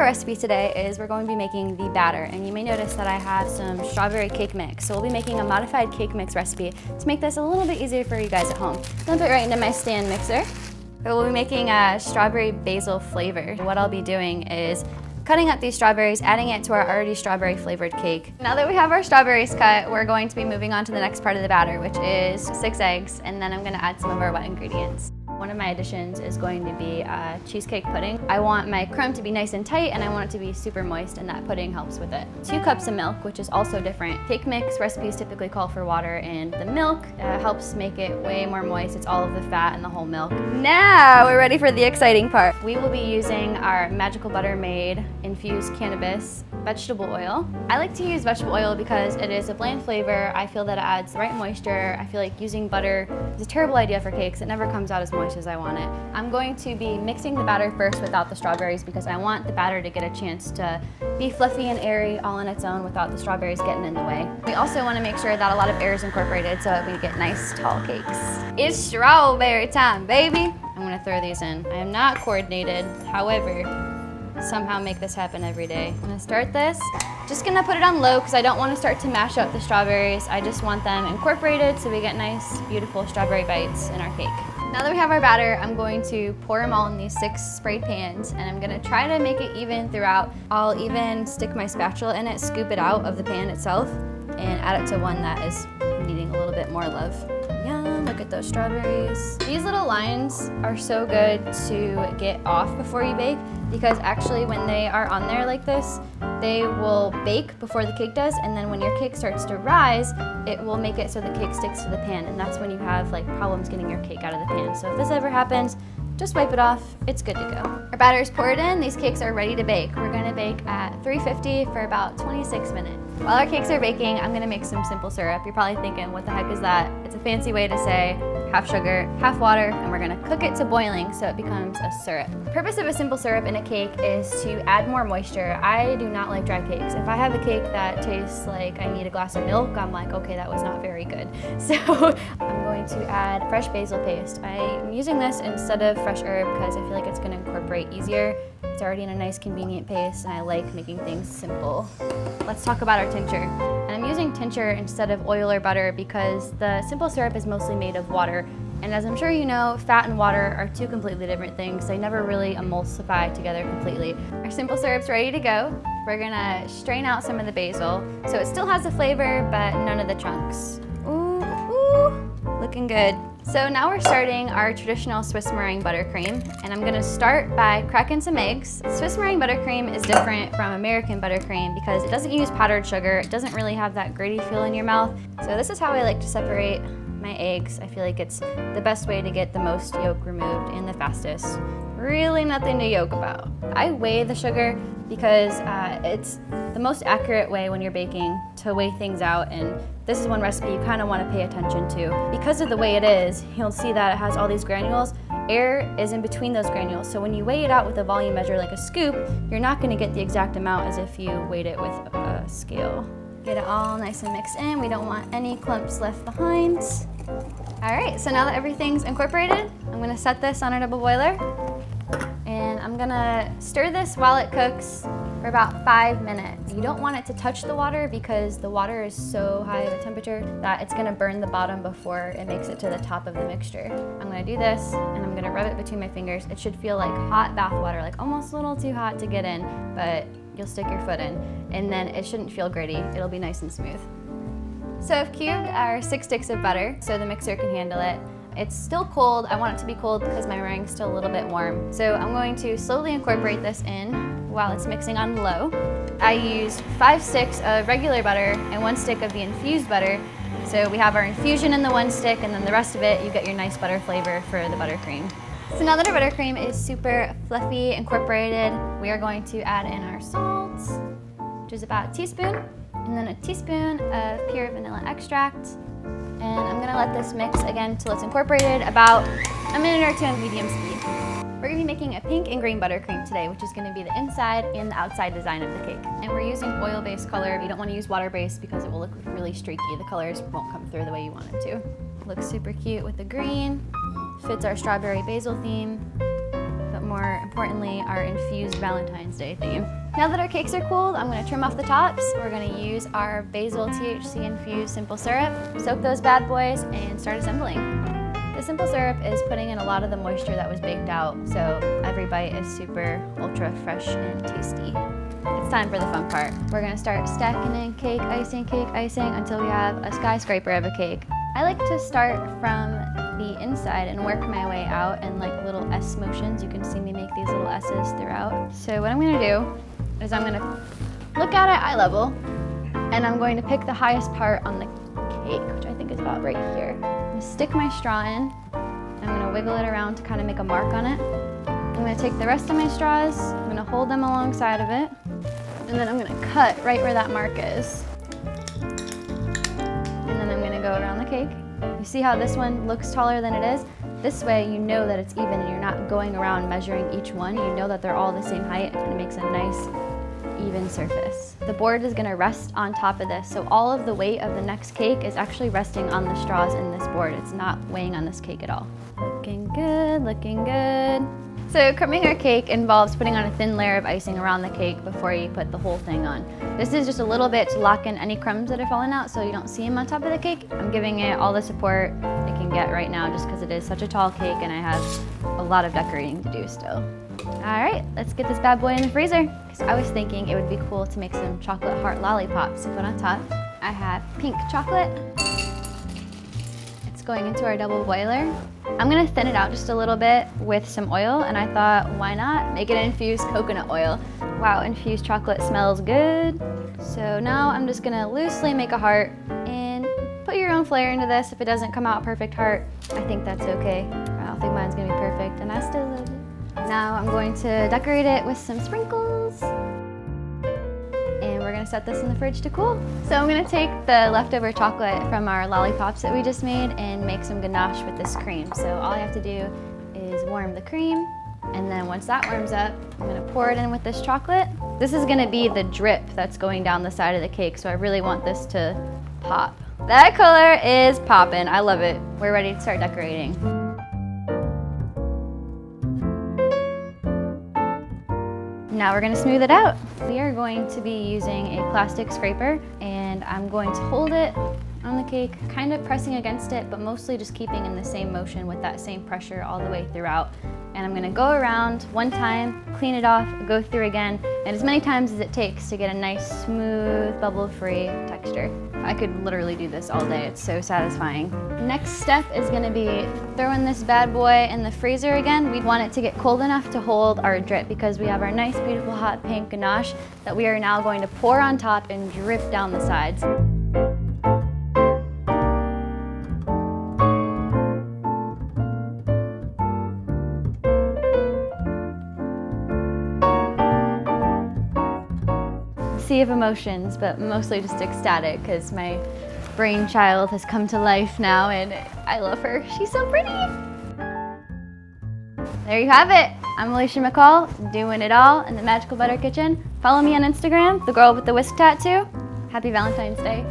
recipe today is we're going to be making the batter, and you may notice that I have some strawberry cake mix. So we'll be making a modified cake mix recipe to make this a little bit easier for you guys at home. Dump it right into my stand mixer. We'll be making a strawberry basil flavor. What I'll be doing is cutting up these strawberries, adding it to our already strawberry flavored cake. Now that we have our strawberries cut, we're going to be moving on to the next part of the batter, which is 6 eggs, and then I'm gonna add some of our wet ingredients. One of my additions is going to be cheesecake pudding. I want my crumb to be nice and tight, and I want it to be super moist, and that pudding helps with it. 2 cups of milk, which is also different. Cake mix recipes typically call for water, and the milk helps make it way more moist. It's all of the fat in the whole milk. Now we're ready for the exciting part. We will be using our Magical Butter made infused cannabis vegetable oil. I like to use vegetable oil because it is a bland flavor. I feel that it adds the right moisture. I feel like using butter is a terrible idea for cakes. It never comes out as moist as I want it. I'm going to be mixing the batter first without the strawberries because I want the batter to get a chance to be fluffy and airy all on its own without the strawberries getting in the way. We also want to make sure that a lot of air is incorporated so that we get nice tall cakes. It's strawberry time, baby! I'm gonna throw these in. I am not coordinated, however, somehow make this happen every day. I'm gonna start this. Just gonna put it on low because I don't want to start to mash up the strawberries. I just want them incorporated so we get nice, beautiful strawberry bites in our cake. Now that we have our batter, I'm going to pour them all in these 6 sprayed pans, and I'm gonna try to make it even throughout. I'll even stick my spatula in it, scoop it out of the pan itself, and add it to one that is needing a little bit more love. Yum, look at those strawberries. These little lines are so good to get off before you bake because actually when they are on there like this, they will bake before the cake does, and then when your cake starts to rise, it will make it so the cake sticks to the pan, and that's when you have like problems getting your cake out of the pan. So if this ever happens, just wipe it off, it's good to go. Our batter is poured in, these cakes are ready to bake. We're gonna bake at 350 for about 26 minutes. While our cakes are baking, I'm gonna make some simple syrup. You're probably thinking, what the heck is that? It's a fancy way to say half sugar, half water, and we're gonna cook it to boiling so it becomes a syrup. The purpose of a simple syrup in a cake is to add more moisture. I do not like dry cakes. If I have a cake that tastes like I need a glass of milk, I'm like, okay, that was not very good. So I'm going to add fresh basil paste. I'm using this instead of fresh herb because I feel like it's gonna incorporate easier. It's already in a nice convenient paste, and I like making things simple. Let's talk about our tincture. And I'm using tincture instead of oil or butter because the simple syrup is mostly made of water. And as I'm sure you know, fat and water are 2 completely different things. They never really emulsify together completely. Our simple syrup's ready to go. We're gonna strain out some of the basil so it still has the flavor, but none of the chunks. Ooh, ooh, looking good. So now we're starting our traditional Swiss meringue buttercream, and I'm gonna start by cracking some eggs. Swiss meringue buttercream is different from American buttercream because it doesn't use powdered sugar. It doesn't really have that gritty feel in your mouth. So this is how I like to separate my eggs. I feel like it's the best way to get the most yolk removed and the fastest. Really nothing to yoke about. I weigh the sugar because it's the most accurate way when you're baking to weigh things out, and this is one recipe you kind of want to pay attention to. Because of the way it is, you'll see that it has all these granules. Air is in between those granules, so when you weigh it out with a volume measure like a scoop, you're not going to get the exact amount as if you weighed it with a scale. Get it all nice and mixed in. We don't want any clumps left behind. All right, so now that everything's incorporated, I'm gonna set this on a double boiler, and I'm gonna stir this while it cooks for about 5 minutes. You don't want it to touch the water because the water is so high of a temperature that it's gonna burn the bottom before it makes it to the top of the mixture. I'm gonna do this, and I'm gonna rub it between my fingers. It should feel like hot bath water, like almost a little too hot to get in, but you'll stick your foot in, and then it shouldn't feel gritty. It'll be nice and smooth. So I've cubed our 6 sticks of butter so the mixer can handle it. It's still cold. I want it to be cold because my meringue's still a little bit warm. So I'm going to slowly incorporate this in while it's mixing on low. I used 5 sticks of regular butter and 1 stick of the infused butter. So we have our infusion in the 1 stick, and then the rest of it, you get your nice butter flavor for the buttercream. So now that our buttercream is super fluffy, incorporated, we are going to add in our salt, which is about a teaspoon, and then a teaspoon of pure vanilla extract. And I'm gonna let this mix again till it's incorporated, about a minute or 2 on medium speed. We're gonna be making a pink and green buttercream today, which is gonna be the inside and the outside design of the cake. And we're using oil-based color. You don't wanna use water-based because it will look really streaky. The colors won't come through the way you want it to. Looks super cute with the green. Fits our strawberry basil theme, but more importantly, our infused Valentine's Day theme. Now that our cakes are cooled, I'm gonna trim off the tops. We're gonna use our Basil THC infused simple syrup, soak those bad boys, and start assembling. The simple syrup is putting in a lot of the moisture that was baked out, so every bite is super ultra fresh and tasty. It's time for the fun part. We're gonna start stacking in cake icing until we have a skyscraper of a cake. I like to start from the inside and work my way out in like little S motions. You can see me make these little S's throughout. So what I'm gonna do is I'm gonna look at it eye level, and I'm going to pick the highest part on the cake, which I think is about right here. I'm gonna stick my straw in, and I'm gonna wiggle it around to kind of make a mark on it. I'm gonna take the rest of my straws, I'm gonna hold them alongside of it, and then I'm gonna cut right where that mark is. And then I'm gonna go around the cake. You see how this one looks taller than it is? This way you know that it's even and you're not going around measuring each one. You know that they're all the same height, and it makes a nice even surface. The board is gonna rest on top of this, so all of the weight of the next cake is actually resting on the straws in this board. It's not weighing on this cake at all. Looking good, looking good. So crimping our cake involves putting on a thin layer of icing around the cake before you put the whole thing on. This is just a little bit to lock in any crumbs that are falling out so you don't see them on top of the cake. I'm giving it all the support it can get right now just because it is such a tall cake and I have a lot of decorating to do still. All right, let's get this bad boy in the freezer. Because I was thinking it would be cool to make some chocolate heart lollipops to put on top. I have pink chocolate. It's going into our double boiler. I'm gonna thin it out just a little bit with some oil, and I thought, why not make it infused coconut oil? Wow, infused chocolate smells good. So now I'm just gonna loosely make a heart and put your own flair into this. If it doesn't come out a perfect heart, I think that's okay. I don't think mine's gonna be perfect, and I still love it. Now I'm going to decorate it with some sprinkles. And we're gonna set this in the fridge to cool. So I'm gonna take the leftover chocolate from our lollipops that we just made and make some ganache with this cream. So all I have to do is warm the cream, and then once that warms up, I'm gonna pour it in with this chocolate. This is gonna be the drip that's going down the side of the cake, so I really want this to pop. That color is poppin', I love it. We're ready to start decorating. Now we're gonna smooth it out. We are going to be using a plastic scraper, and I'm going to hold it on the cake, kind of pressing against it, but mostly just keeping in the same motion with that same pressure all the way throughout. And I'm gonna go around one time, clean it off, go through again, and as many times as it takes to get a nice, smooth, bubble-free texture. I could literally do this all day, it's so satisfying. Next step is gonna be throwing this bad boy in the freezer again. We want it to get cold enough to hold our drip because we have our nice, beautiful, hot pink ganache that we are now going to pour on top and drip down the sides. Sea of emotions, but mostly just ecstatic because my brainchild has come to life now and I love her. She's so pretty. There you have it. I'm Alicia McCall, doing it all in the Magical Butter Kitchen. Follow me on Instagram, the girl with the whisk tattoo. Happy Valentine's Day.